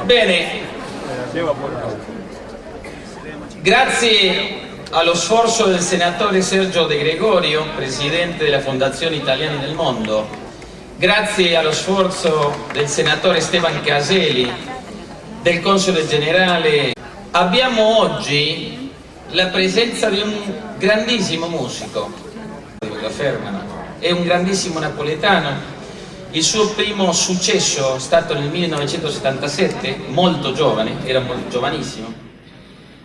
Bene, grazie allo sforzo del senatore Sergio De Gregorio, presidente della Fondazione Italiani nel Mondo, grazie allo sforzo del senatore Esteban Caseli, del console generale, abbiamo oggi la presenza di un grandissimo musico, la fermano, è un grandissimo napoletano. Il suo primo successo è stato nel 1977, molto giovane, era molto giovanissimo.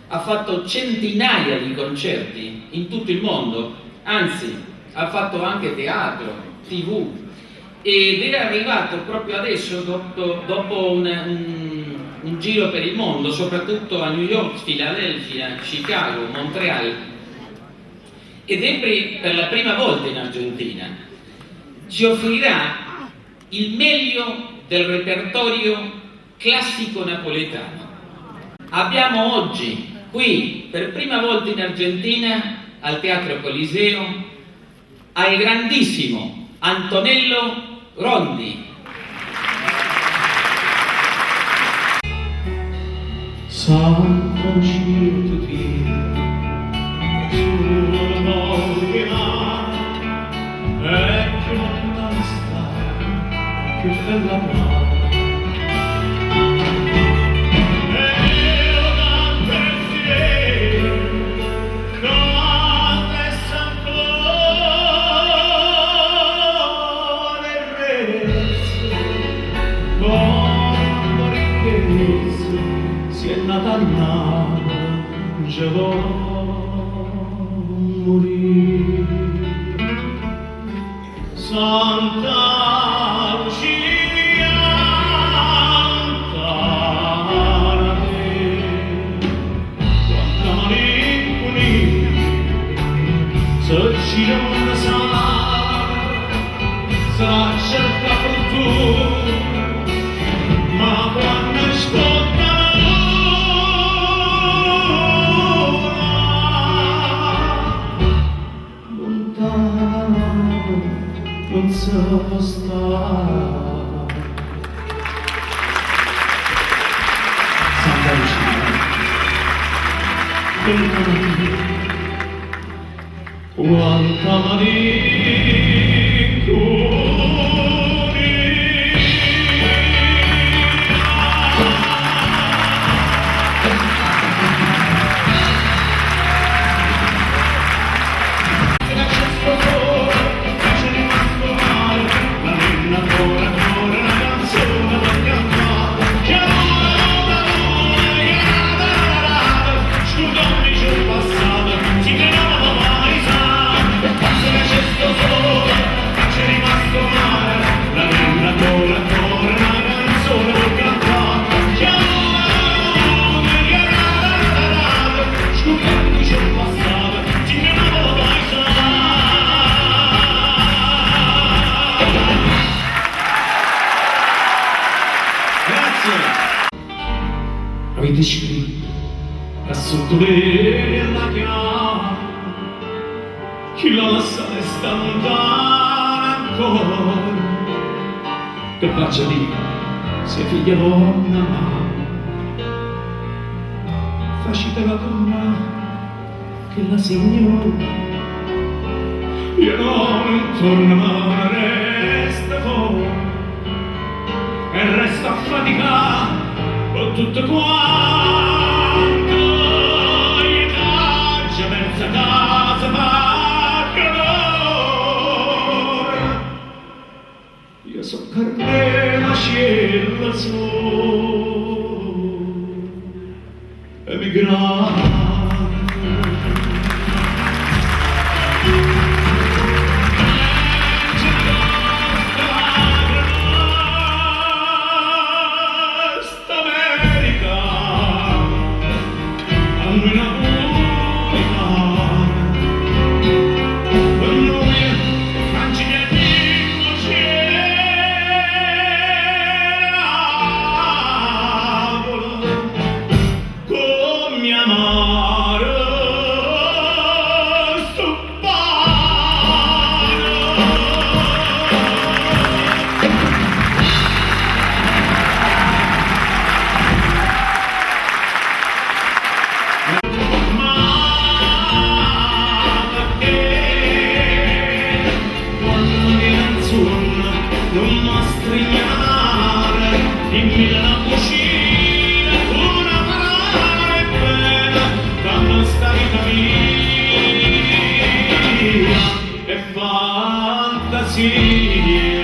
Ha fatto centinaia di concerti in tutto il mondo, anzi ha fatto anche teatro, TV, ed è arrivato proprio adesso, dopo un giro per il mondo, soprattutto a New York, Filadelfia, Chicago, Montreal, ed è per la prima volta in Argentina. Ci offrirà il meglio del repertorio classico napoletano. Abbiamo oggi qui, per prima volta in Argentina, al Teatro Coliseo, al grandissimo Antonello Rondi. Santa Lucia, sulla notte è più una strada, più bella mare. Si è nata all'angelo morì. Santa Lucia, lontana te, quanta malinconia, se ci non sarà certa fortuna, ma quando scotta non so stare. Santa Lucia, quanta avete scritto da sotto la chiave, chi la lascia resta lontana ancora, che faccia di se figlia donna, facitela con me che la signora, io non torno ma resta fuori e resta a faticare con tutto quanto gli caccia mezza casa pagano. Io so Carmela scella su emigrare. Mia sia.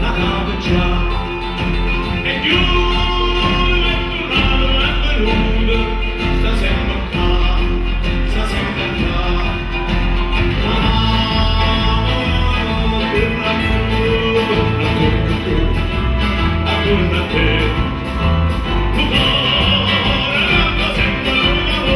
La cava già, e chiude, è venuto, sta sempre qua, sta sempre qua. Torna a te. Tu torna sempre una torna,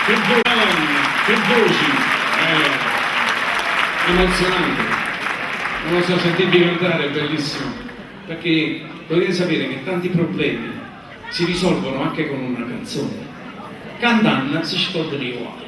sposandomi che voci, emozionante, non lo so, sentirvi cantare è bellissimo, perché dovete sapere che tanti problemi si risolvono anche con una canzone. Cantando si scorda di uguale.